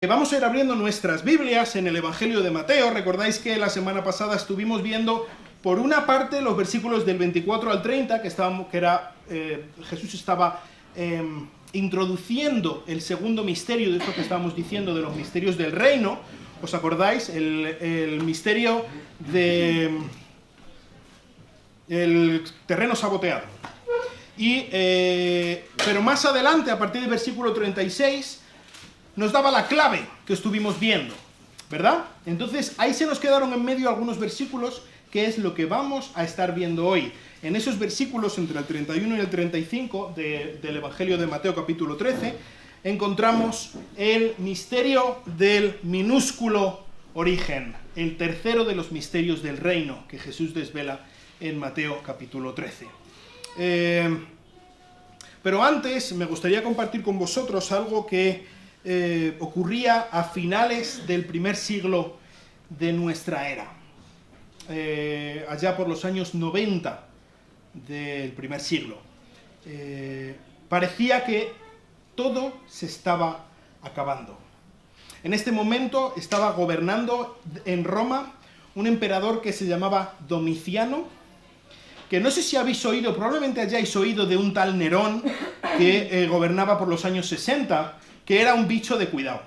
Vamos a ir abriendo nuestras Biblias en el Evangelio de Mateo. Recordáis que la semana pasada estuvimos viendo, por una parte, los versículos del 24 al 30, Jesús estaba introduciendo el segundo misterio de esto que estábamos diciendo, de los misterios del reino. ¿Os acordáis? El misterio del terreno saboteado. Pero más adelante, a partir del versículo 36, nos daba la clave que estuvimos viendo, ¿verdad? Entonces, ahí se nos quedaron en medio algunos versículos, que es lo que vamos a estar viendo hoy. En esos versículos, entre el 31 y el 35 del Evangelio de Mateo, capítulo 13, encontramos el misterio del minúsculo origen, el tercero de los misterios del reino, que Jesús desvela en Mateo, capítulo 13. Pero antes, me gustaría compartir con vosotros algo que ocurría a finales del primer siglo de nuestra era, allá por los años 90 del primer siglo. Parecía que todo se estaba acabando. En este momento estaba gobernando en Roma un emperador que se llamaba Domiciano, que no sé si habéis oído, probablemente hayáis oído de un tal Nerón que gobernaba por los años 60, que era un bicho de cuidado,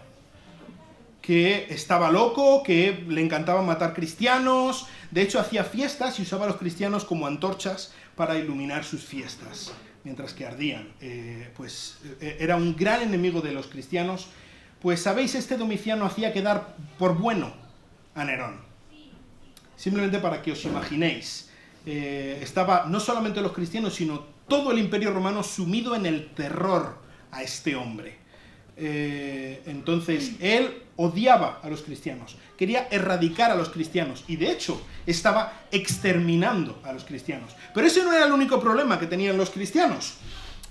que estaba loco, que le encantaba matar cristianos. De hecho, hacía fiestas y usaba a los cristianos como antorchas para iluminar sus fiestas, mientras que ardían. Era un gran enemigo de los cristianos. Pues, ¿sabéis? Este Domiciano hacía quedar por bueno a Nerón. Simplemente para que os imaginéis. Estaba no solamente los cristianos, sino todo el imperio romano sumido en el terror a este hombre. Entonces, él odiaba a los cristianos, quería erradicar a los cristianos, y de hecho, estaba exterminando a los cristianos. Pero ese no era el único problema que tenían los cristianos.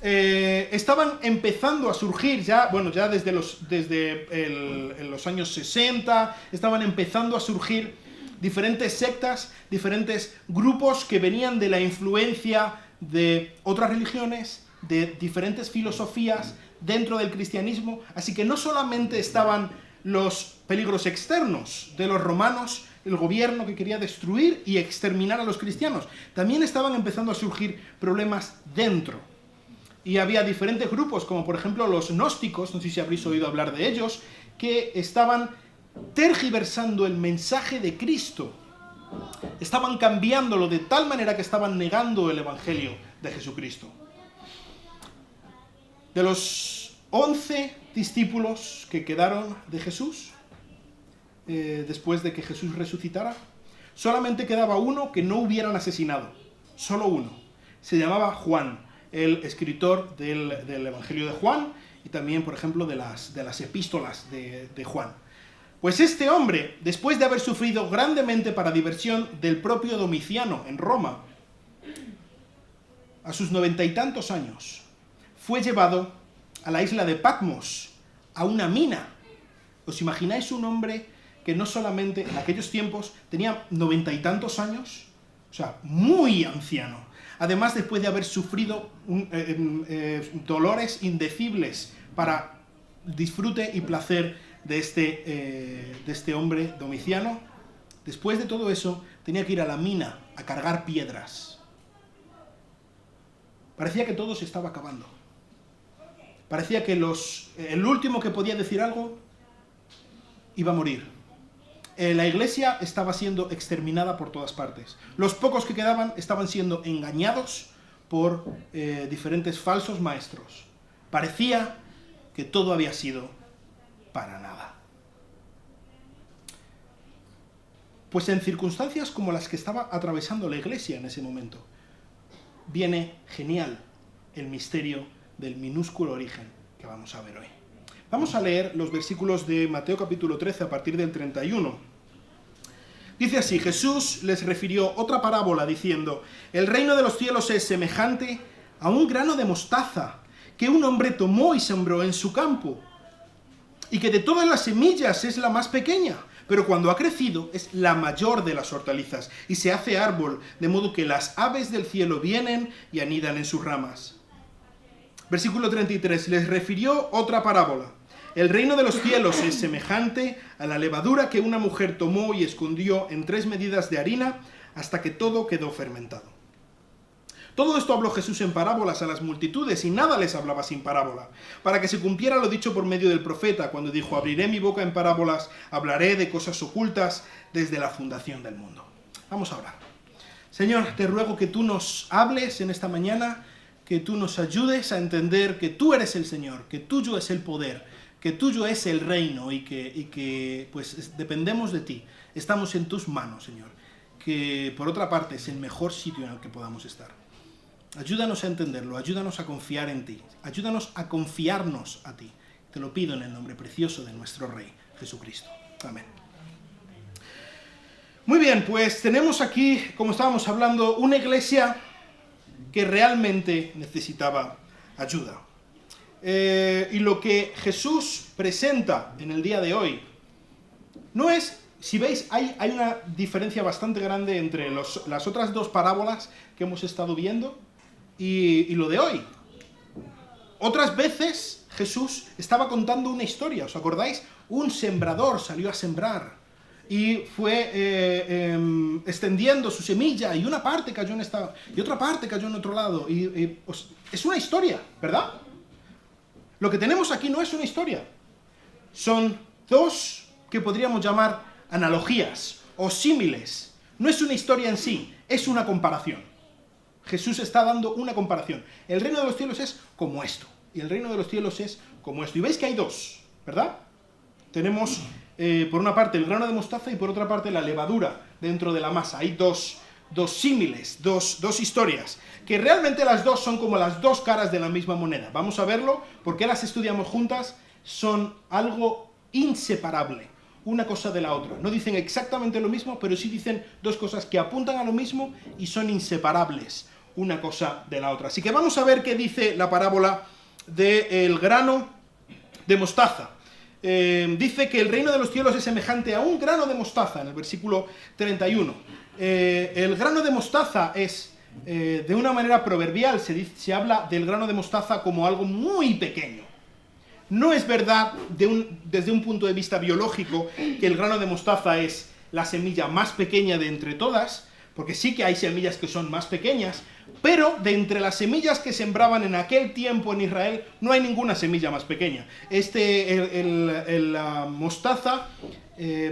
Estaban empezando a surgir ya desde los años 60, estaban empezando a surgir diferentes sectas, diferentes grupos que venían de la influencia de otras religiones, de diferentes filosofías dentro del cristianismo. Así que no solamente estaban los peligros externos de los romanos, el gobierno que quería destruir y exterminar a los cristianos, también estaban empezando a surgir problemas dentro. Y había diferentes grupos, como por ejemplo los gnósticos, no sé si habréis oído hablar de ellos, que estaban tergiversando el mensaje de Cristo. Estaban cambiándolo de tal manera que estaban negando el evangelio de Jesucristo. De los 11 discípulos que quedaron de Jesús, después de que Jesús resucitara, solamente quedaba uno que no hubieran asesinado. Solo uno. Se llamaba Juan, el escritor del Evangelio de Juan, y también, por ejemplo, de las epístolas de Juan. Pues este hombre, después de haber sufrido grandemente para diversión del propio Domiciano en Roma, a sus 90 y tantos años, fue llevado a la isla de Patmos, a una mina. ¿Os imagináis un hombre que no solamente en aquellos tiempos tenía 90 y tantos años? O sea, muy anciano. Además, después de haber sufrido dolores indecibles para disfrute y placer de este hombre Domiciano, después de todo eso, tenía que ir a la mina a cargar piedras. Parecía que todo se estaba acabando. Parecía que el último que podía decir algo iba a morir. La iglesia estaba siendo exterminada por todas partes. Los pocos que quedaban estaban siendo engañados por diferentes falsos maestros. Parecía que todo había sido para nada. Pues en circunstancias como las que estaba atravesando la iglesia en ese momento, viene genial el misterio del minúsculo origen que vamos a ver hoy. Vamos a leer los versículos de Mateo capítulo 13 a partir del 31. Dice así: Jesús les refirió otra parábola diciendo: el reino de los cielos es semejante a un grano de mostaza que un hombre tomó y sembró en su campo, y que de todas las semillas es la más pequeña, pero cuando ha crecido es la mayor de las hortalizas, y se hace árbol, de modo que las aves del cielo vienen y anidan en sus ramas. Versículo 33, les refirió otra parábola. El reino de los cielos es semejante a la levadura que una mujer tomó y escondió en 3 medidas de harina hasta que todo quedó fermentado. Todo esto habló Jesús en parábolas a las multitudes, y nada les hablaba sin parábola, para que se cumpliera lo dicho por medio del profeta, cuando dijo: abriré mi boca en parábolas, hablaré de cosas ocultas desde la fundación del mundo. Vamos a orar. Señor, te ruego que tú nos hables en esta mañana, que tú nos ayudes a entender que tú eres el Señor, que tuyo es el poder, que tuyo es el reino, y que pues dependemos de ti. Estamos en tus manos, Señor, que por otra parte es el mejor sitio en el que podamos estar. Ayúdanos a entenderlo, ayúdanos a confiar en ti, ayúdanos a confiarnos a ti. Te lo pido en el nombre precioso de nuestro Rey, Jesucristo. Amén. Muy bien, pues tenemos aquí, como estábamos hablando, una iglesia que realmente necesitaba ayuda. Y lo que Jesús presenta en el día de hoy no es... Si veis, hay una diferencia bastante grande entre las otras 2 parábolas que hemos estado viendo y lo de hoy. Otras veces Jesús estaba contando una historia, ¿os acordáis? Un sembrador salió a sembrar y fue extendiendo su semilla, y una parte cayó en esta y otra parte cayó en otro lado. Es una historia, ¿verdad? Lo que tenemos aquí no es una historia. Son 2 que podríamos llamar analogías o símiles. No es una historia en sí, es una comparación. Jesús está dando una comparación. El reino de los cielos es como esto, y el reino de los cielos es como esto. Y veis que hay 2, ¿verdad? Tenemos por una parte el grano de mostaza y por otra parte la levadura dentro de la masa. Hay dos símiles, dos historias, que realmente las 2 son como las 2 caras de la misma moneda. Vamos a verlo, porque las estudiamos juntas, son algo inseparable, una cosa de la otra. No dicen exactamente lo mismo, pero sí dicen 2 cosas que apuntan a lo mismo y son inseparables una cosa de la otra. Así que vamos a ver qué dice la parábola del grano de mostaza. Dice que el reino de los cielos es semejante a un grano de mostaza, en el versículo 31. El grano de mostaza es, de una manera proverbial, se habla del grano de mostaza como algo muy pequeño. No es verdad, desde un punto de vista biológico, que el grano de mostaza es la semilla más pequeña de entre todas, porque sí que hay semillas que son más pequeñas, pero de entre las semillas que sembraban en aquel tiempo en Israel, no hay ninguna semilla más pequeña. La mostaza,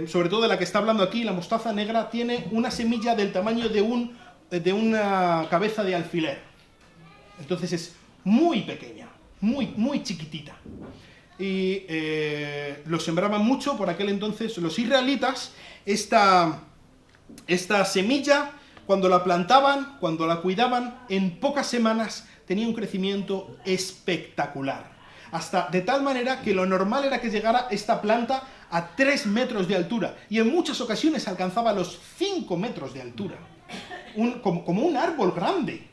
sobre todo de la que está hablando aquí, la mostaza negra, tiene una semilla del tamaño de una cabeza de alfiler. Entonces es muy pequeña, muy chiquitita. Y lo sembraban mucho por aquel entonces los israelitas. Esta semilla, cuando la plantaban, cuando la cuidaban, en pocas semanas tenía un crecimiento espectacular. Hasta de tal manera que lo normal era que llegara esta planta a 3 metros de altura, y en muchas ocasiones alcanzaba los 5 metros de altura. Como un árbol grande.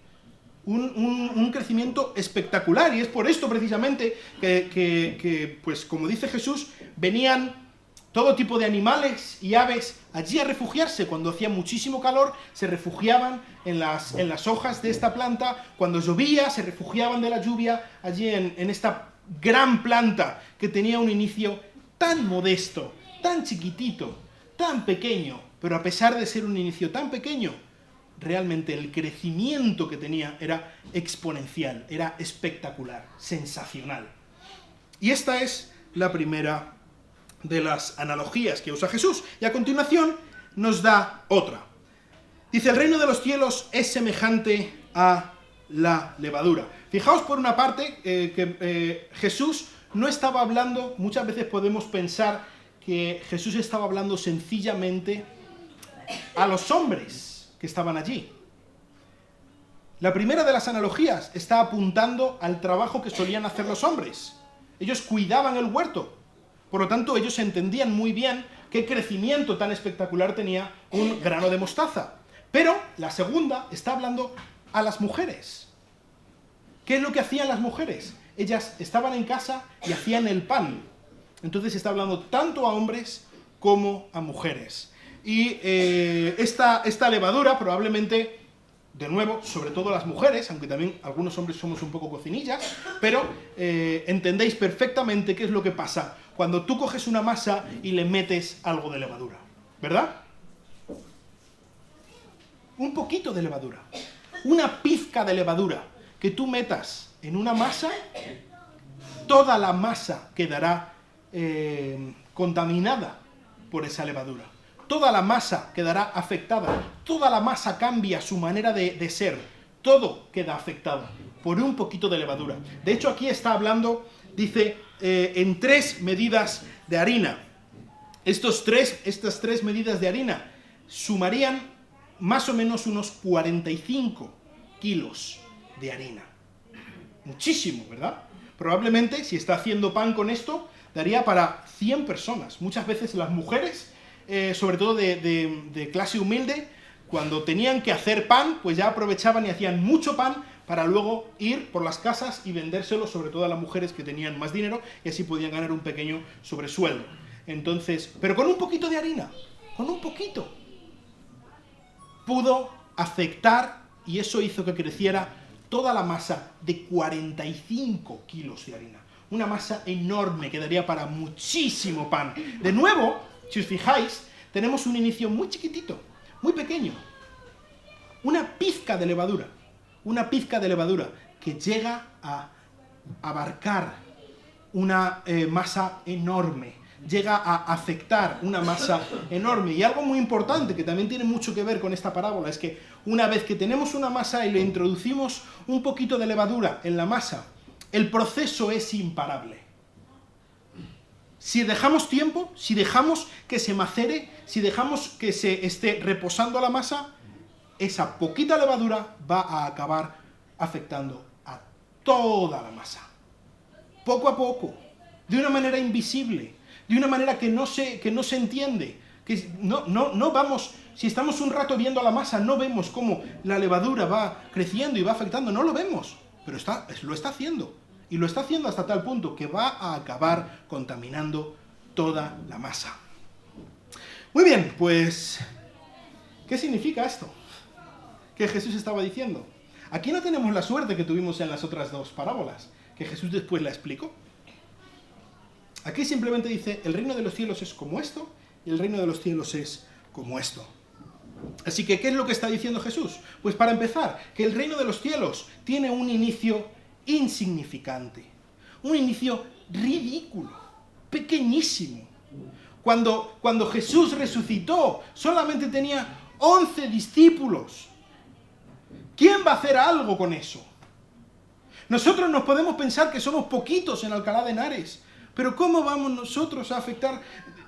Un crecimiento espectacular, y es por esto precisamente que, pues como dice Jesús, venían todo tipo de animales y aves allí a refugiarse. Cuando hacía muchísimo calor, se refugiaban en las hojas de esta planta. Cuando llovía, se refugiaban de la lluvia allí en esta gran planta que tenía un inicio tan modesto, tan chiquitito, tan pequeño, pero a pesar de ser un inicio tan pequeño, realmente el crecimiento que tenía era exponencial, era espectacular, sensacional. Y esta es la primera de las analogías que usa Jesús. Y a continuación nos da otra. Dice: el reino de los cielos es semejante a la levadura. Fijaos por una parte que Jesús no estaba hablando, muchas veces podemos pensar que Jesús estaba hablando sencillamente a los hombres que estaban allí. La primera de las analogías está apuntando al trabajo que solían hacer los hombres. Ellos cuidaban el huerto. Por lo tanto, ellos entendían muy bien qué crecimiento tan espectacular tenía un grano de mostaza. Pero la segunda está hablando a las mujeres. ¿Qué es lo que hacían las mujeres? Ellas estaban en casa y hacían el pan. Entonces está hablando tanto a hombres como a mujeres. Y esta levadura probablemente de nuevo, sobre todo las mujeres, aunque también algunos hombres somos un poco cocinillas, pero entendéis perfectamente qué es lo que pasa cuando tú coges una masa y le metes algo de levadura, ¿verdad? Un poquito de levadura, una pizca de levadura que tú metas en una masa, toda la masa quedará contaminada por esa levadura. Toda la masa quedará afectada, toda la masa cambia su manera de ser, todo queda afectado por un poquito de levadura. De hecho, aquí está hablando, dice, en 3 medidas de harina. Estas 3 medidas de harina sumarían más o menos unos 45 kilos de harina. Muchísimo, ¿verdad? Probablemente, si está haciendo pan con esto, daría para 100 personas. Muchas veces las mujeres, sobre todo de clase humilde, cuando tenían que hacer pan, pues ya aprovechaban y hacían mucho pan para luego ir por las casas y vendérselo, sobre todo a las mujeres que tenían más dinero, y así podían ganar un pequeño sobresueldo. Entonces, pero con un poquito de harina, con un poquito, pudo afectar, y eso hizo que creciera toda la masa de 45 kilos de harina. Una masa enorme que daría para muchísimo pan. De nuevo, si os fijáis, tenemos un inicio muy chiquitito, muy pequeño. Una pizca de levadura que llega a abarcar una masa enorme, llega a afectar una masa enorme. Y algo muy importante que también tiene mucho que ver con esta parábola es que una vez que tenemos una masa y le introducimos un poquito de levadura en la masa, el proceso es imparable. Si dejamos tiempo, si dejamos que se macere, si dejamos que se esté reposando la masa, esa poquita levadura va a acabar afectando a toda la masa. Poco a poco, de una manera invisible, de una manera que no se entiende. Que no vamos, si estamos un rato viendo la masa, no vemos cómo la levadura va creciendo y va afectando, no lo vemos, pero lo está haciendo. Y lo está haciendo hasta tal punto que va a acabar contaminando toda la masa. Muy bien, pues, ¿qué significa esto? ¿Qué Jesús estaba diciendo? Aquí no tenemos la suerte que tuvimos en las otras 2 parábolas, que Jesús después la explicó. Aquí simplemente dice, el reino de los cielos es como esto, y el reino de los cielos es como esto. Así que, ¿qué es lo que está diciendo Jesús? Pues para empezar, que el reino de los cielos tiene un inicio insignificante, un inicio ridículo, pequeñísimo. Cuando Jesús resucitó, solamente tenía 11 discípulos. ¿Quién va a hacer algo con eso? Nosotros nos podemos pensar que somos poquitos en Alcalá de Henares, pero ¿cómo vamos nosotros a afectar?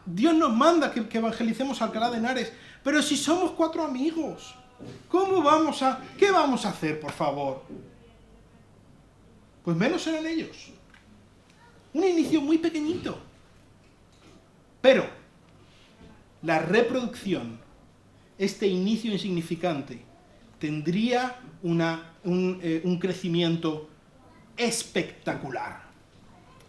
Dios nos manda que evangelicemos Alcalá de Henares, pero si somos 4 amigos, ¿qué vamos a hacer, por favor? Pues menos eran ellos. Un inicio muy pequeñito. Pero la reproducción, este inicio insignificante, tendría un crecimiento espectacular.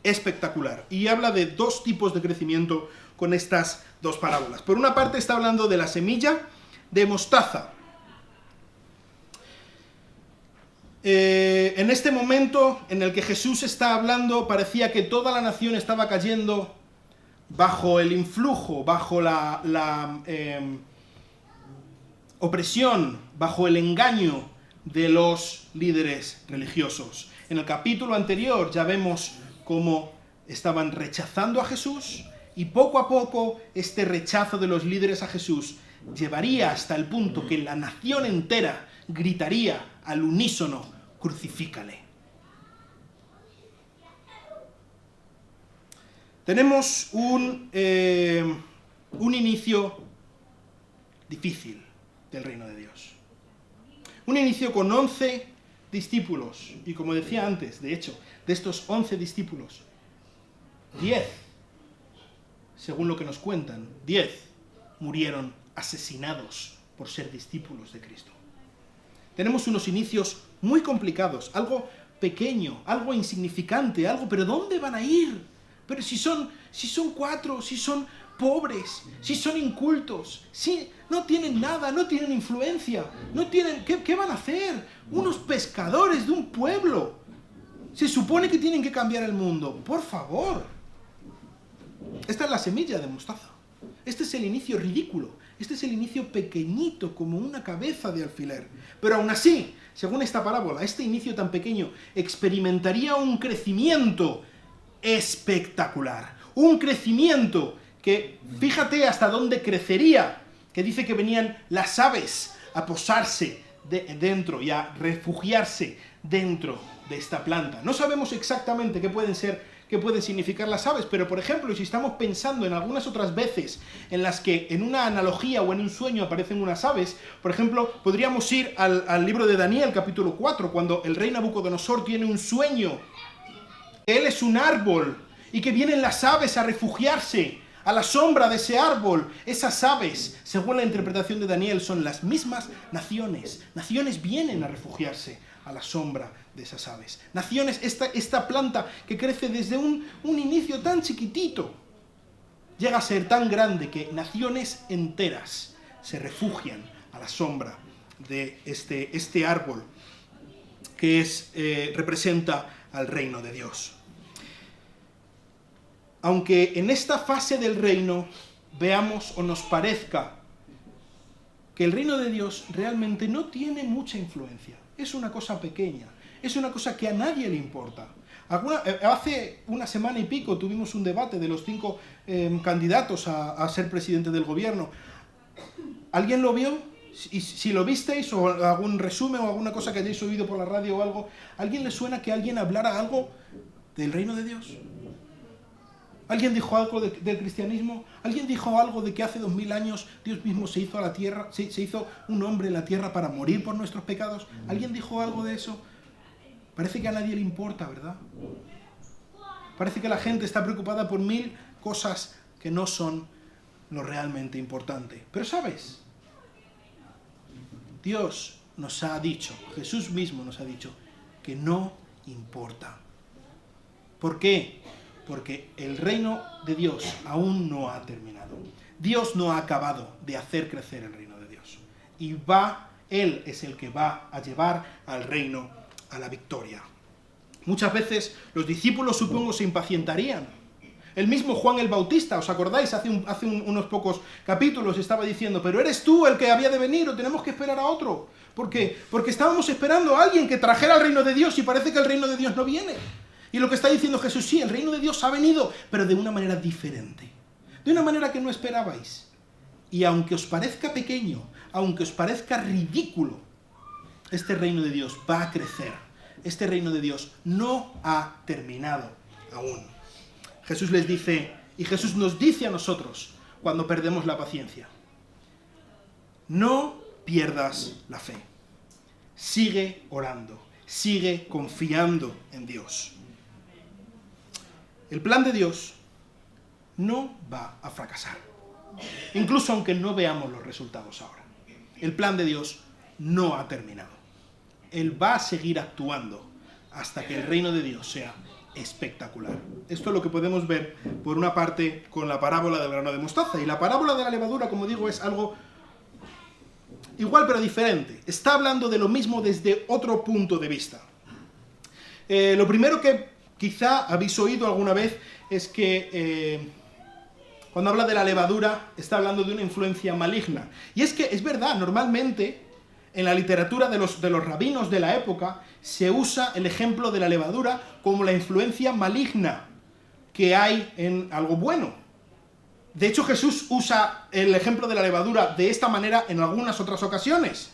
Espectacular. Y habla de 2 tipos de crecimiento con estas 2 parábolas. Por una parte está hablando de la semilla de mostaza. En este momento en el que Jesús está hablando, parecía que toda la nación estaba cayendo bajo el influjo, bajo la opresión, bajo el engaño de los líderes religiosos. En el capítulo anterior ya vemos cómo estaban rechazando a Jesús, y poco a poco este rechazo de los líderes a Jesús llevaría hasta el punto que la nación entera gritaría al unísono, crucifícale. Tenemos un inicio difícil del reino de Dios. Un inicio con 11 discípulos. Y como decía antes, de hecho, de estos 11 discípulos, 10, según lo que nos cuentan, 10 murieron asesinados por ser discípulos de Cristo. Tenemos unos inicios muy complicados, algo pequeño, algo insignificante, pero ¿dónde van a ir? Pero si son 4, si son pobres, si son incultos, si no tienen nada, no tienen influencia, no tienen... ¿Qué van a hacer? Unos pescadores de un pueblo. Se supone que tienen que cambiar el mundo. Por favor. Esta es la semilla de mostaza. Este es el inicio ridículo. Este es el inicio pequeñito, como una cabeza de alfiler. Pero aún así, según esta parábola, este inicio tan pequeño experimentaría un crecimiento espectacular. Un crecimiento que, fíjate hasta dónde crecería, que dice que venían las aves a posarse dentro y a refugiarse dentro de esta planta. No sabemos exactamente qué pueden significar las aves, pero por ejemplo, si estamos pensando en algunas otras veces en las que en una analogía o en un sueño aparecen unas aves, por ejemplo, podríamos ir al libro de Daniel, capítulo 4, cuando el rey Nabucodonosor tiene un sueño. Él es un árbol y que vienen las aves a refugiarse a la sombra de ese árbol. Esas aves, según la interpretación de Daniel, son las mismas naciones. Naciones vienen a refugiarse a la sombra de esas aves. Naciones, esta planta que crece desde un inicio tan chiquitito, llega a ser tan grande que naciones enteras se refugian a la sombra de este árbol que representa al reino de Dios. Aunque en esta fase del reino veamos o nos parezca que el reino de Dios realmente no tiene mucha influencia, es una cosa pequeña, es una cosa que a nadie le importa. Hace una semana y pico tuvimos un debate de los 5 candidatos a ser presidente del gobierno. ¿Alguien lo vio? Y si lo visteis, o algún resumen o alguna cosa que hayáis oído por la radio o algo, ¿a alguien le suena que alguien hablara algo del reino de Dios? ¿Alguien dijo algo del cristianismo? ¿Alguien dijo algo de que hace 2000 años Dios mismo se hizo a la tierra, se hizo un hombre en la tierra para morir por nuestros pecados? ¿Alguien dijo algo de eso? Parece que a nadie le importa, ¿verdad? Parece que la gente está preocupada por 1000 cosas que no son lo realmente importante. Pero ¿sabes? Dios nos ha dicho, Jesús mismo nos ha dicho, que no importa. ¿Por qué? Porque el reino de Dios aún no ha terminado. Dios no ha acabado de hacer crecer el reino de Dios. Y Él es el que va a llevar al reino a la victoria. Muchas veces los discípulos, supongo, se impacientarían. El mismo Juan el Bautista, ¿os acordáis? Hace unos pocos capítulos estaba diciendo, pero ¿eres tú el que había de venir o tenemos que esperar a otro? ¿Por qué? Porque estábamos esperando a alguien que trajera el reino de Dios y parece que el reino de Dios no viene. Y lo que está diciendo Jesús, sí, el reino de Dios ha venido, pero de una manera diferente. De una manera que no esperabais. Y aunque os parezca pequeño, aunque os parezca ridículo, este reino de Dios va a crecer. Este reino de Dios no ha terminado aún. Jesús les dice, y Jesús nos dice a nosotros, cuando perdemos la paciencia, no pierdas la fe. Sigue orando, sigue confiando en Dios. El plan de Dios no va a fracasar, incluso aunque no veamos los resultados ahora. El plan de Dios no ha terminado. Él va a seguir actuando hasta que el reino de Dios sea espectacular. Esto es lo que podemos ver, por una parte, con la parábola del grano de mostaza. Y la parábola de la levadura, como digo, es algo igual pero diferente. Está hablando de lo mismo desde otro punto de vista. Lo primero que quizá habéis oído alguna vez es que cuando habla de la levadura está hablando de una influencia maligna. Y es que es verdad, normalmente en la literatura de los rabinos de la época se usa el ejemplo de la levadura como la influencia maligna que hay en algo bueno. De hecho, Jesús usa el ejemplo de la levadura de esta manera en algunas otras ocasiones.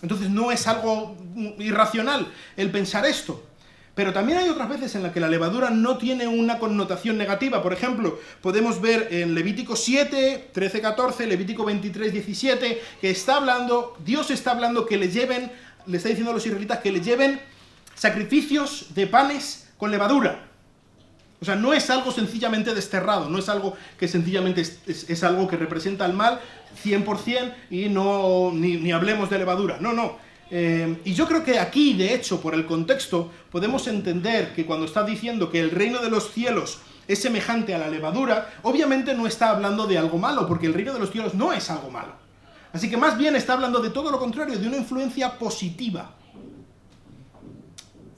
Entonces no es algo irracional el pensar esto. Pero también hay otras veces en las que la levadura no tiene una connotación negativa. Por ejemplo, podemos ver en Levítico 7, 13, 14, Levítico 23, 17, que Dios está hablando que le está diciendo a los israelitas que le lleven sacrificios de panes con levadura. O sea, no es algo sencillamente desterrado, no es algo que sencillamente es algo que representa el mal 100% y ni hablemos de levadura. No. Y yo creo que aquí, de hecho, por el contexto, podemos entender que cuando está diciendo que el reino de los cielos es semejante a la levadura, obviamente no está hablando de algo malo, porque el reino de los cielos no es algo malo. Así que más bien está hablando de todo lo contrario, de una influencia positiva.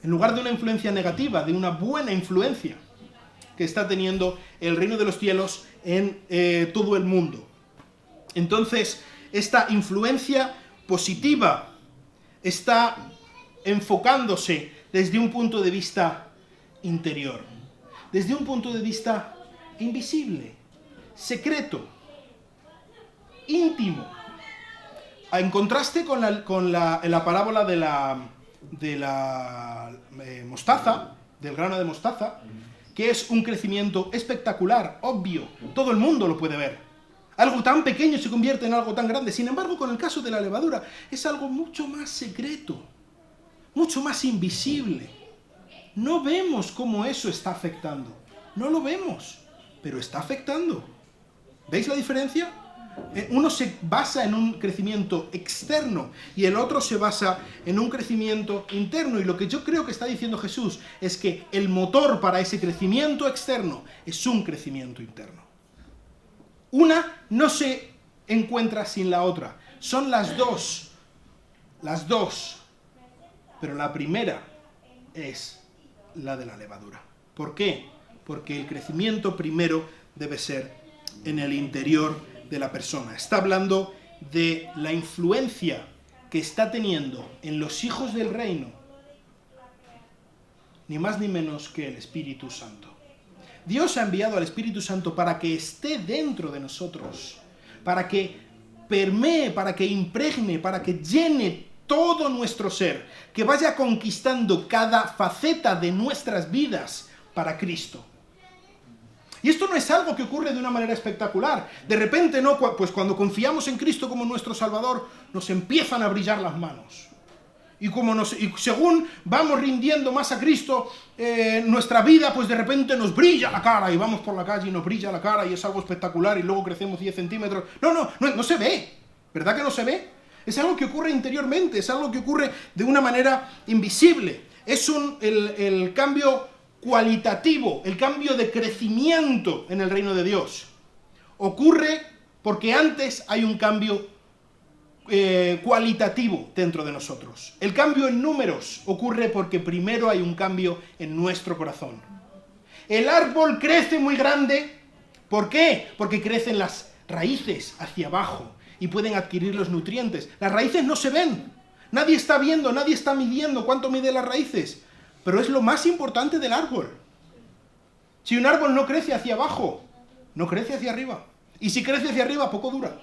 En lugar de una influencia negativa, de una buena influencia que está teniendo el reino de los cielos en todo el mundo. Entonces, esta influencia positiva está enfocándose desde un punto de vista interior, desde un punto de vista invisible, secreto, íntimo. En contraste con la parábola de la mostaza, del grano de mostaza, que es un crecimiento espectacular, obvio, todo el mundo lo puede ver. Algo tan pequeño se convierte en algo tan grande. Sin embargo, con el caso de la levadura, es algo mucho más secreto, mucho más invisible. No vemos cómo eso está afectando. No lo vemos, pero está afectando. ¿Veis la diferencia? Uno se basa en un crecimiento externo y el otro se basa en un crecimiento interno. Y lo que yo creo que está diciendo Jesús es que el motor para ese crecimiento externo es un crecimiento interno. Una no se encuentra sin la otra. Son las dos. Las dos. Pero la primera es la de la levadura. ¿Por qué? Porque el crecimiento primero debe ser en el interior de la persona. Está hablando de la influencia que está teniendo en los hijos del reino, ni más ni menos que el Espíritu Santo. Dios ha enviado al Espíritu Santo para que esté dentro de nosotros, para que permee, para que impregne, para que llene todo nuestro ser, que vaya conquistando cada faceta de nuestras vidas para Cristo. Y esto no es algo que ocurre de una manera espectacular. De repente, no, pues cuando confiamos en Cristo como nuestro Salvador, nos empiezan a brillar las manos. Y según vamos rindiendo más a Cristo, nuestra vida, pues de repente nos brilla la cara, y vamos por la calle y nos brilla la cara, y es algo espectacular, y luego crecemos 10 centímetros. No se ve. ¿Verdad que no se ve? Es algo que ocurre interiormente, es algo que ocurre de una manera invisible. Es el cambio cualitativo, el cambio de crecimiento en el reino de Dios. Ocurre porque antes hay un cambio cualitativo dentro de nosotros. El cambio en números ocurre porque primero hay un cambio en nuestro corazón. El árbol crece muy grande. ¿Por qué? Porque crecen las raíces hacia abajo y pueden adquirir los nutrientes. Las raíces no se ven. Nadie está viendo, nadie está midiendo cuánto mide las raíces. Pero es lo más importante del árbol. Si un árbol no crece hacia abajo, no crece hacia arriba. Y si crece hacia arriba, poco dura.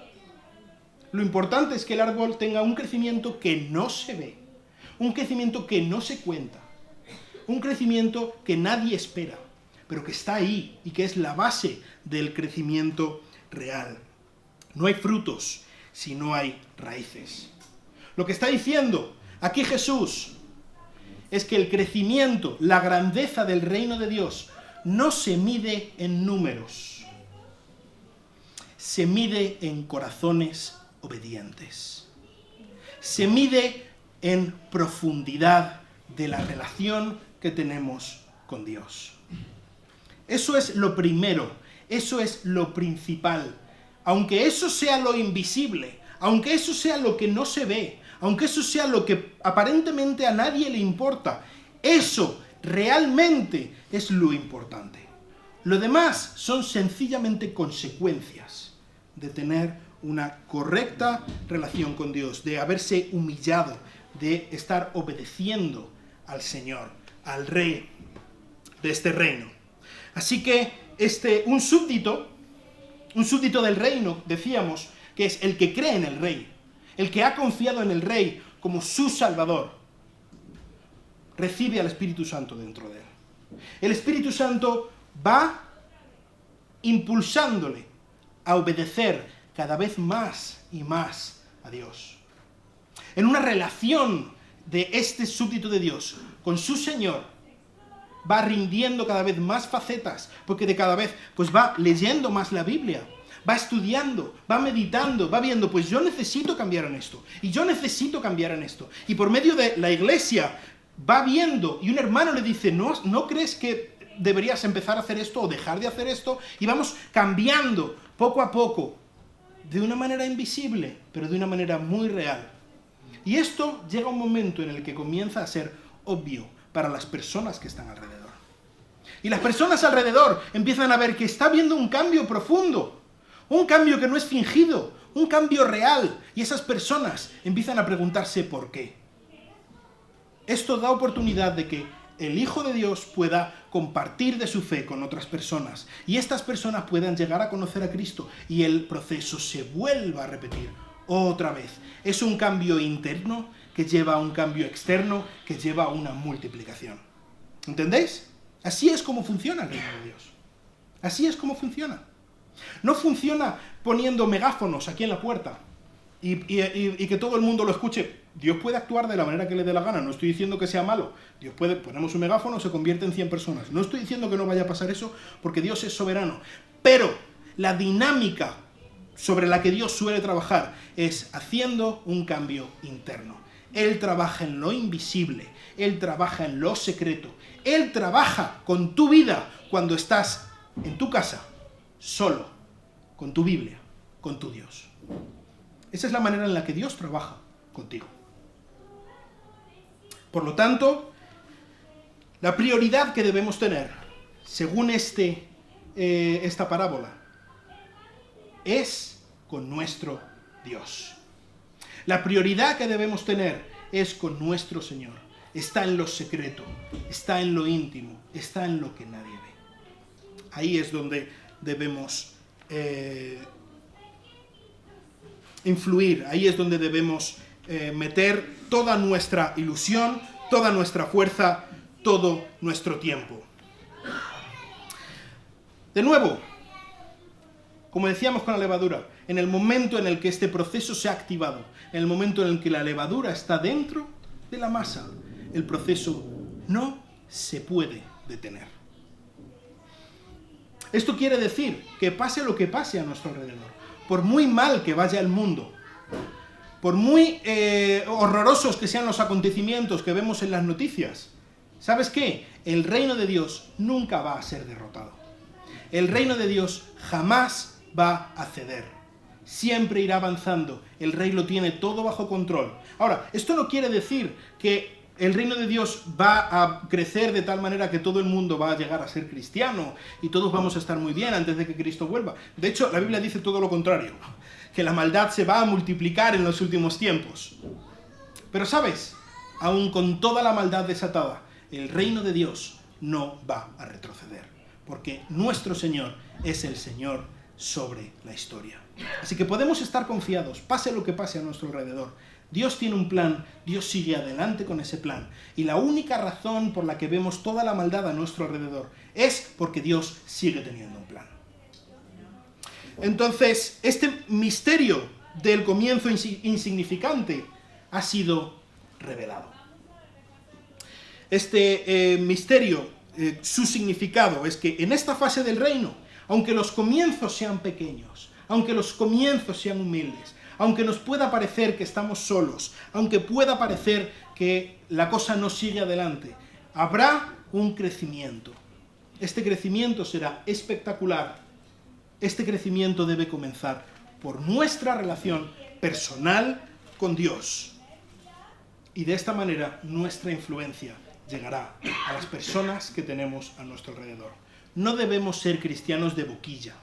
Lo importante es que el árbol tenga un crecimiento que no se ve, un crecimiento que no se cuenta, un crecimiento que nadie espera, pero que está ahí y que es la base del crecimiento real. No hay frutos si no hay raíces. Lo que está diciendo aquí Jesús es que el crecimiento, la grandeza del reino de Dios no se mide en números, se mide en corazones obedientes. Se mide en profundidad de la relación que tenemos con Dios. Eso es lo primero, eso es lo principal. Aunque eso sea lo invisible, aunque eso sea lo que no se ve, aunque eso sea lo que aparentemente a nadie le importa, eso realmente es lo importante. Lo demás son sencillamente consecuencias de tener una correcta relación con Dios, de haberse humillado, de estar obedeciendo al Señor, al Rey de este reino. Así que un súbdito del reino, decíamos, que es el que cree en el Rey, el que ha confiado en el Rey como su Salvador, recibe al Espíritu Santo dentro de él. El Espíritu Santo va impulsándole a obedecer cada vez más y más a Dios. En una relación de este súbdito de Dios con su Señor, va rindiendo cada vez más facetas, porque de cada vez pues va leyendo más la Biblia, va estudiando, va meditando, va viendo, pues yo necesito cambiar en esto, y yo necesito cambiar en esto. Y por medio de la iglesia va viendo, y un hermano le dice, ¿no crees que deberías empezar a hacer esto o dejar de hacer esto, y vamos cambiando poco a poco, de una manera invisible, pero de una manera muy real. Y esto llega a un momento en el que comienza a ser obvio para las personas que están alrededor. Y las personas alrededor empiezan a ver que está habiendo un cambio profundo, un cambio que no es fingido, un cambio real, y esas personas empiezan a preguntarse por qué. Esto da oportunidad de que el Hijo de Dios pueda compartir de su fe con otras personas, y estas personas puedan llegar a conocer a Cristo, y el proceso se vuelva a repetir otra vez. Es un cambio interno que lleva a un cambio externo, que lleva a una multiplicación. ¿Entendéis? Así es como funciona el reino de Dios. Así es como funciona. No funciona poniendo megáfonos aquí en la puerta y que todo el mundo lo escuche. Dios puede actuar de la manera que le dé la gana. No estoy diciendo que sea malo. Dios puede, ponemos un megáfono, se convierte en 100 personas. No estoy diciendo que no vaya a pasar eso, porque Dios es soberano. Pero la dinámica sobre la que Dios suele trabajar es haciendo un cambio interno. Él trabaja en lo invisible, Él trabaja en lo secreto, Él trabaja con tu vida cuando estás en tu casa, solo, con tu Biblia, con tu Dios. Esa es la manera en la que Dios trabaja contigo. Por lo tanto, la prioridad que debemos tener, según esta parábola, es con nuestro Dios. La prioridad que debemos tener es con nuestro Señor. Está en lo secreto, está en lo íntimo, está en lo que nadie ve. Ahí es donde debemos influir, ahí es donde debemos meter toda nuestra ilusión, toda nuestra fuerza, todo nuestro tiempo. De nuevo, como decíamos con la levadura, en el momento en el que este proceso se ha activado, en el momento en el que la levadura está dentro de la masa, el proceso no se puede detener. Esto quiere decir que pase lo que pase a nuestro alrededor, por muy mal que vaya el mundo, por muy horrorosos que sean los acontecimientos que vemos en las noticias, ¿sabes qué? El reino de Dios nunca va a ser derrotado. El reino de Dios jamás va a ceder. Siempre irá avanzando. El rey lo tiene todo bajo control. Ahora, esto no quiere decir que el reino de Dios va a crecer de tal manera que todo el mundo va a llegar a ser cristiano y todos vamos a estar muy bien antes de que Cristo vuelva. De hecho, la Biblia dice todo lo contrario, que la maldad se va a multiplicar en los últimos tiempos. Pero ¿sabes? Aun con toda la maldad desatada, el reino de Dios no va a retroceder, porque nuestro Señor es el Señor sobre la historia. Así que podemos estar confiados, pase lo que pase a nuestro alrededor. Dios tiene un plan, Dios sigue adelante con ese plan. Y la única razón por la que vemos toda la maldad a nuestro alrededor es porque Dios sigue teniendo un plan. Entonces, este misterio del comienzo insignificante ha sido revelado. Este misterio, su significado es que en esta fase del reino, aunque los comienzos sean pequeños, aunque los comienzos sean humildes, aunque nos pueda parecer que estamos solos, aunque pueda parecer que la cosa no sigue adelante, habrá un crecimiento. Este crecimiento será espectacular. Este crecimiento debe comenzar por nuestra relación personal con Dios. Y de esta manera nuestra influencia llegará a las personas que tenemos a nuestro alrededor. No debemos ser cristianos de boquilla.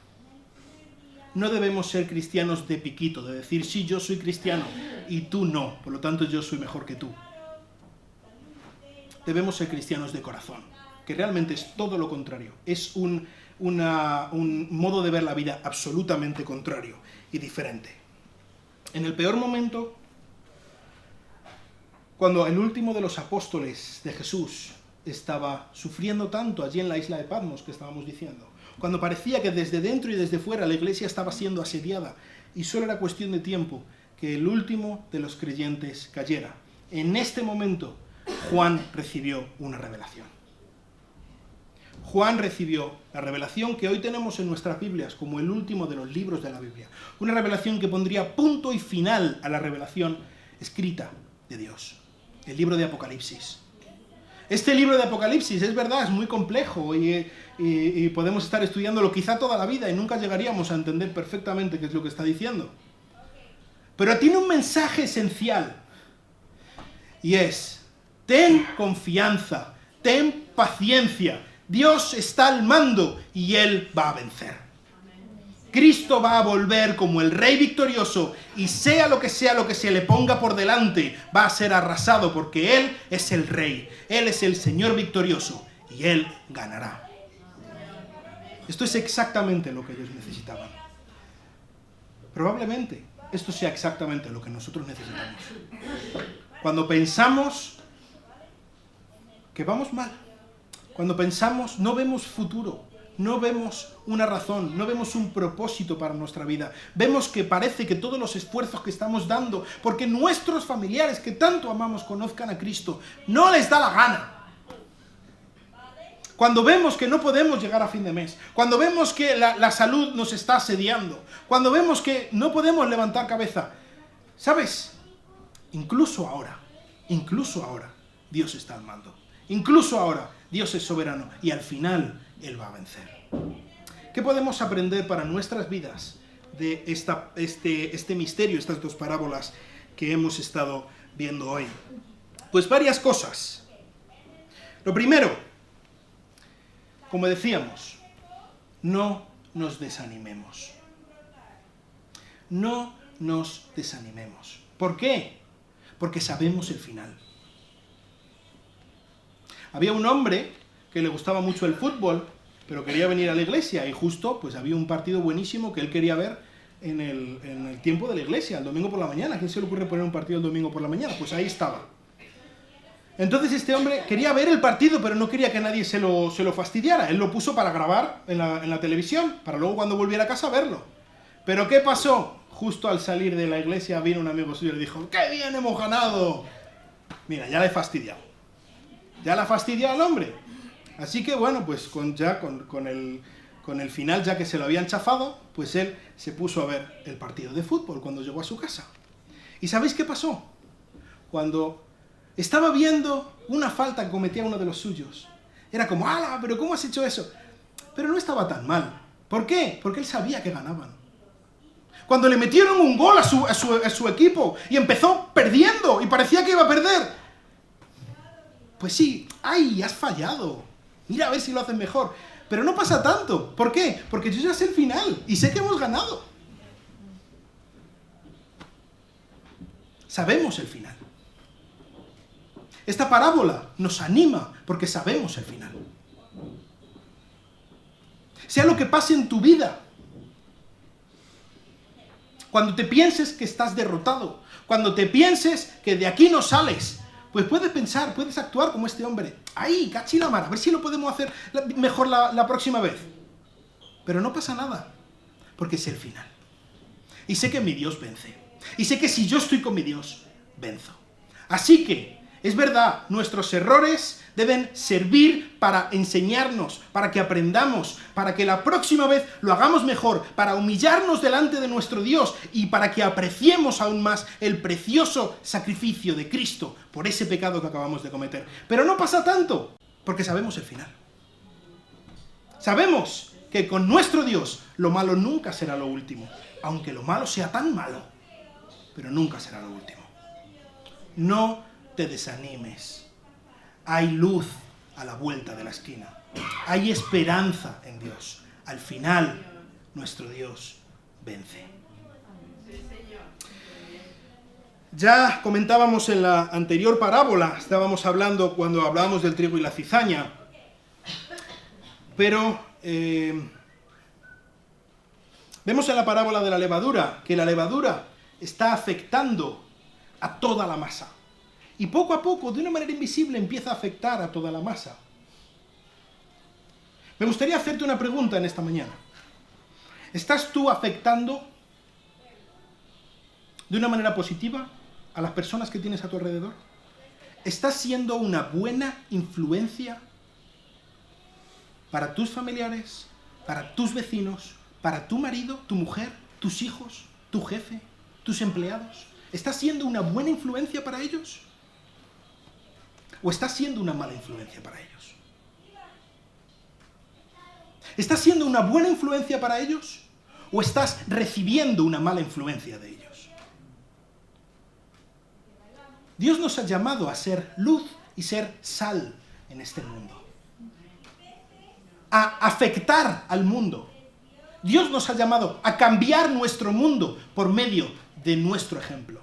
No debemos ser cristianos de piquito, de decir, sí, yo soy cristiano y tú no, por lo tanto yo soy mejor que tú. Debemos ser cristianos de corazón, que realmente es todo lo contrario. Es un modo de ver la vida absolutamente contrario y diferente. En el peor momento, cuando el último de los apóstoles de Jesús estaba sufriendo tanto allí en la isla de Patmos, que estábamos diciendo, cuando parecía que desde dentro y desde fuera la iglesia estaba siendo asediada y solo era cuestión de tiempo que el último de los creyentes cayera. En este momento, Juan recibió una revelación. Juan recibió la revelación que hoy tenemos en nuestras Biblias como el último de los libros de la Biblia. Una revelación que pondría punto y final a la revelación escrita de Dios. El libro de Apocalipsis. Este libro de Apocalipsis, es verdad, es muy complejo y podemos estar estudiándolo quizá toda la vida y nunca llegaríamos a entender perfectamente qué es lo que está diciendo. Pero tiene un mensaje esencial y es: ten confianza, ten paciencia, Dios está al mando y Él va a vencer. Cristo va a volver como el Rey victorioso y sea lo que se le ponga por delante, va a ser arrasado porque Él es el Rey, Él es el Señor victorioso y Él ganará. Esto es exactamente lo que ellos necesitaban. Probablemente esto sea exactamente lo que nosotros necesitamos. Cuando pensamos que vamos mal, cuando pensamos no vemos futuro, no vemos una razón, no vemos un propósito para nuestra vida. Vemos que parece que todos los esfuerzos que estamos dando, porque nuestros familiares que tanto amamos conozcan a Cristo, no les da la gana. Cuando vemos que no podemos llegar a fin de mes, cuando vemos que la salud nos está asediando, cuando vemos que no podemos levantar cabeza, ¿sabes? Incluso ahora, Dios está al mando. Incluso ahora, Dios es soberano y al final Él va a vencer. ¿Qué podemos aprender para nuestras vidas de este misterio, estas dos parábolas que hemos estado viendo hoy? Pues varias cosas. Lo primero, como decíamos, no nos desanimemos. No nos desanimemos. ¿Por qué? Porque sabemos el final. Había un hombre que le gustaba mucho el fútbol, pero quería venir a la iglesia y justo pues había un partido buenísimo que él quería ver en el tiempo de la iglesia, el domingo por la mañana. ¿A quién se le ocurre poner un partido el domingo por la mañana? Pues ahí estaba. Entonces este hombre quería ver el partido, pero no quería que nadie se lo fastidiara. Él lo puso para grabar en la televisión, para luego cuando volviera a casa verlo. ¿Pero qué pasó? Justo al salir de la iglesia vino un amigo suyo y le dijo: ¡qué bien hemos ganado! Mira, ya le he fastidiado. Ya la ha fastidiado al hombre. Así que bueno, pues con el final, ya que se lo habían chafado, pues él se puso a ver el partido de fútbol cuando llegó a su casa. ¿Y sabéis qué pasó? Cuando estaba viendo una falta que cometía uno de los suyos, era como: ¡hala! ¿Pero cómo has hecho eso? Pero no estaba tan mal. ¿Por qué? Porque él sabía que ganaban. Cuando le metieron un gol a su equipo y empezó perdiendo y parecía que iba a perder, pues sí, ¡ay! Has fallado. Mira a ver si lo hacen mejor. Pero no pasa tanto. ¿Por qué? Porque yo ya sé el final y sé que hemos ganado. Sabemos el final. Esta parábola nos anima porque sabemos el final. Sea lo que pase en tu vida, cuando te pienses que estás derrotado, cuando te pienses que de aquí no sales, pues puedes pensar, puedes actuar como este hombre. ¡Ay, cachilamar! A ver si lo podemos hacer mejor la próxima vez. Pero no pasa nada, porque es el final. Y sé que mi Dios vence. Y sé que si yo estoy con mi Dios, venzo. Así que, es verdad, nuestros errores deben servir para enseñarnos, para que aprendamos, para que la próxima vez lo hagamos mejor, para humillarnos delante de nuestro Dios y para que apreciemos aún más el precioso sacrificio de Cristo por ese pecado que acabamos de cometer. Pero no pasa tanto, porque sabemos el final. Sabemos que con nuestro Dios lo malo nunca será lo último, aunque lo malo sea tan malo, pero nunca será lo último. No te desanimes. Hay luz a la vuelta de la esquina. Hay esperanza en Dios. Al final, nuestro Dios vence. Ya comentábamos en la anterior parábola, estábamos hablando cuando hablábamos del trigo y la cizaña, pero vemos en la parábola de la levadura que la levadura está afectando a toda la masa. Y poco a poco, de una manera invisible, empieza a afectar a toda la masa. Me gustaría hacerte una pregunta en esta mañana. ¿Estás tú afectando de una manera positiva a las personas que tienes a tu alrededor? ¿Estás siendo una buena influencia para tus familiares, para tus vecinos, para tu marido, tu mujer, tus hijos, tu jefe, tus empleados? ¿Estás siendo una buena influencia para ellos? ¿O estás siendo una mala influencia para ellos? ¿Estás siendo una buena influencia para ellos? ¿O estás recibiendo una mala influencia de ellos? Dios nos ha llamado a ser luz y ser sal en este mundo. A afectar al mundo. Dios nos ha llamado a cambiar nuestro mundo por medio de nuestro ejemplo.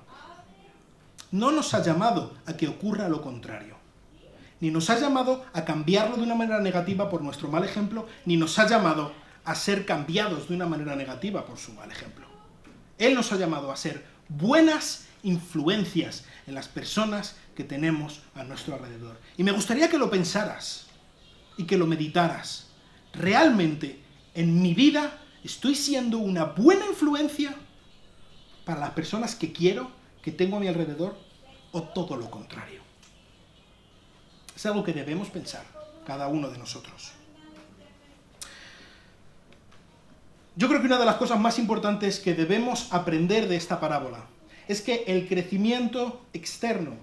No nos ha llamado a que ocurra lo contrario. Ni nos ha llamado a cambiarlo de una manera negativa por nuestro mal ejemplo, ni nos ha llamado a ser cambiados de una manera negativa por su mal ejemplo. Él nos ha llamado a ser buenas influencias en las personas que tenemos a nuestro alrededor. Y me gustaría que lo pensaras y que lo meditaras. ¿Realmente en mi vida estoy siendo una buena influencia para las personas que quiero, que tengo a mi alrededor, o todo lo contrario? Es algo que debemos pensar, cada uno de nosotros. Yo creo que una de las cosas más importantes que debemos aprender de esta parábola es que el crecimiento externo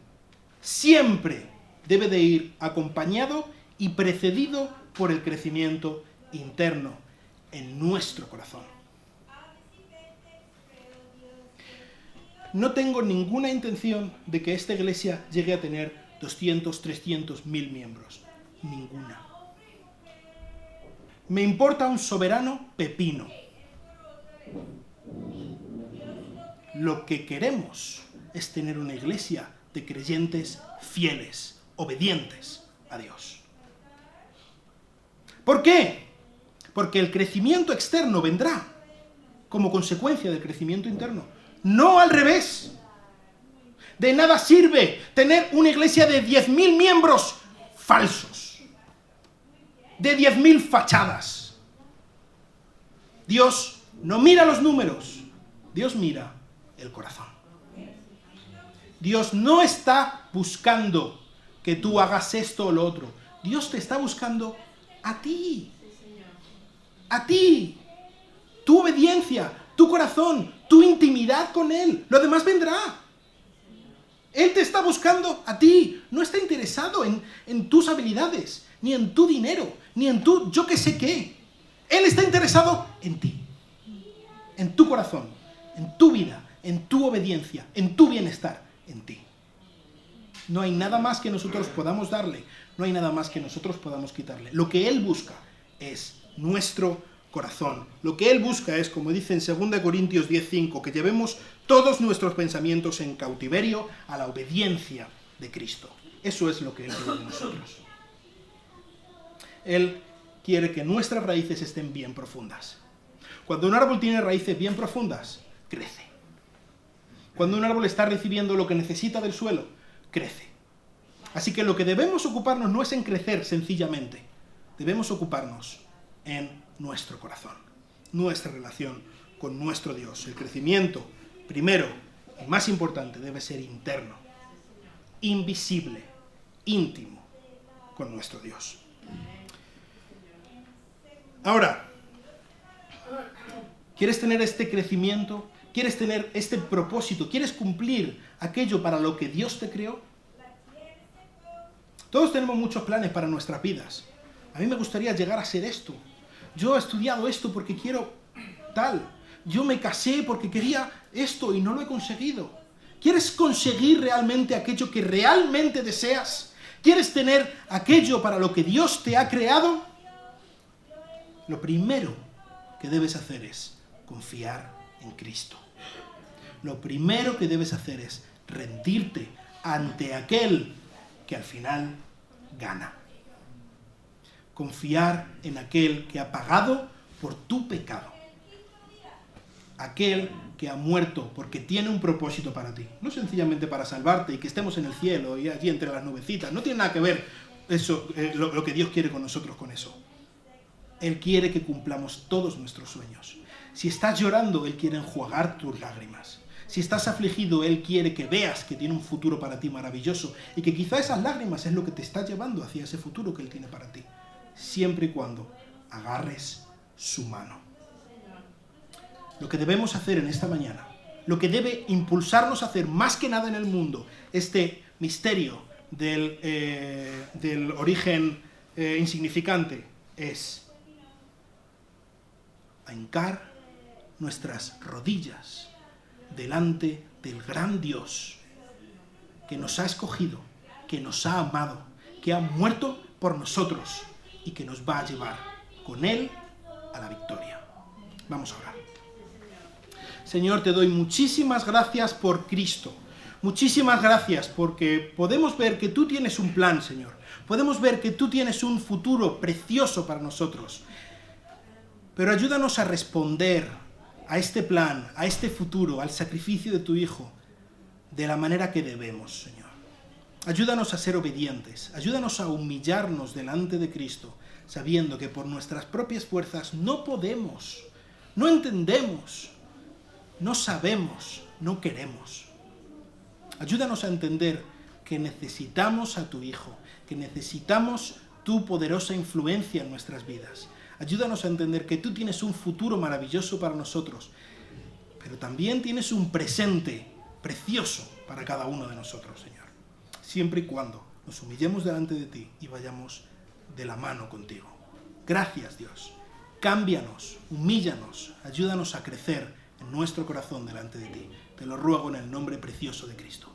siempre debe de ir acompañado y precedido por el crecimiento interno en nuestro corazón. No tengo ninguna intención de que esta iglesia llegue a tener 200, 300, 1000 miembros. Ninguna. Me importa un soberano pepino. Lo que queremos es tener una iglesia de creyentes fieles, obedientes a Dios. ¿Por qué? Porque el crecimiento externo vendrá como consecuencia del crecimiento interno. No al revés. De nada sirve tener una iglesia de 10.000 miembros falsos, de 10.000 fachadas. Dios no mira los números, Dios mira el corazón. Dios no está buscando que tú hagas esto o lo otro. Dios te está buscando a ti. A ti. Tu obediencia, tu corazón, tu intimidad con Él. Lo demás vendrá. Él te está buscando a ti. No está interesado en tus habilidades, ni en tu dinero, ni en tu yo que sé qué. Él está interesado en ti. En tu corazón, en tu vida, en tu obediencia, en tu bienestar, en ti. No hay nada más que nosotros podamos darle, no hay nada más que nosotros podamos quitarle. Lo que Él busca es nuestro corazón. Lo que Él busca es, como dice en 2 Corintios 10:5, que llevemos todos nuestros pensamientos en cautiverio a la obediencia de Cristo. Eso es lo que Él quiere de nosotros. Él quiere que nuestras raíces estén bien profundas. Cuando un árbol tiene raíces bien profundas, crece. Cuando un árbol está recibiendo lo que necesita del suelo, crece. Así que lo que debemos ocuparnos no es en crecer sencillamente. Debemos ocuparnos en nuestro corazón, nuestra relación con nuestro Dios. El crecimiento, primero y más importante, debe ser interno, invisible, íntimo con nuestro Dios. Ahora, ¿quieres tener este crecimiento? ¿Quieres tener este propósito? ¿Quieres cumplir aquello para lo que Dios te creó? Todos tenemos muchos planes para nuestras vidas. A mí me gustaría llegar a ser esto. Yo he estudiado esto porque quiero tal. Yo me casé porque quería esto y no lo he conseguido. ¿Quieres conseguir realmente aquello que realmente deseas? ¿Quieres tener aquello para lo que Dios te ha creado? Lo primero que debes hacer es confiar en Cristo. Lo primero que debes hacer es rendirte ante aquel que al final gana. Confiar en aquel que ha pagado por tu pecado. Aquel que ha muerto porque tiene un propósito para ti. No sencillamente para salvarte y que estemos en el cielo y allí entre las nubecitas. No tiene nada que ver eso, lo que Dios quiere con nosotros con eso. Él quiere que cumplamos todos nuestros sueños. Si estás llorando, Él quiere enjuagar tus lágrimas. Si estás afligido, Él quiere que veas que tiene un futuro para ti maravilloso y que quizá esas lágrimas es lo que te está llevando hacia ese futuro que Él tiene para ti. Siempre y cuando agarres su mano. Lo que debemos hacer en esta mañana, lo que debe impulsarnos a hacer más que nada en el mundo, este misterio del origen insignificante es a hincar nuestras rodillas delante del gran Dios que nos ha escogido, que nos ha amado, que ha muerto por nosotros y que nos va a llevar con Él a la victoria. Vamos a orar. Señor, te doy muchísimas gracias por Cristo. Muchísimas gracias porque podemos ver que tú tienes un plan, Señor. Podemos ver que tú tienes un futuro precioso para nosotros. Pero ayúdanos a responder a este plan, a este futuro, al sacrificio de tu Hijo, de la manera que debemos, Señor. Ayúdanos a ser obedientes, ayúdanos a humillarnos delante de Cristo, sabiendo que por nuestras propias fuerzas no podemos, no entendemos, no sabemos, no queremos. Ayúdanos a entender que necesitamos a tu Hijo, que necesitamos tu poderosa influencia en nuestras vidas. Ayúdanos a entender que tú tienes un futuro maravilloso para nosotros, pero también tienes un presente precioso para cada uno de nosotros, Señor. Siempre y cuando nos humillemos delante de ti y vayamos de la mano contigo. Gracias, Dios. Cámbianos, humíllanos, ayúdanos a crecer en nuestro corazón delante de ti. Te lo ruego en el nombre precioso de Cristo.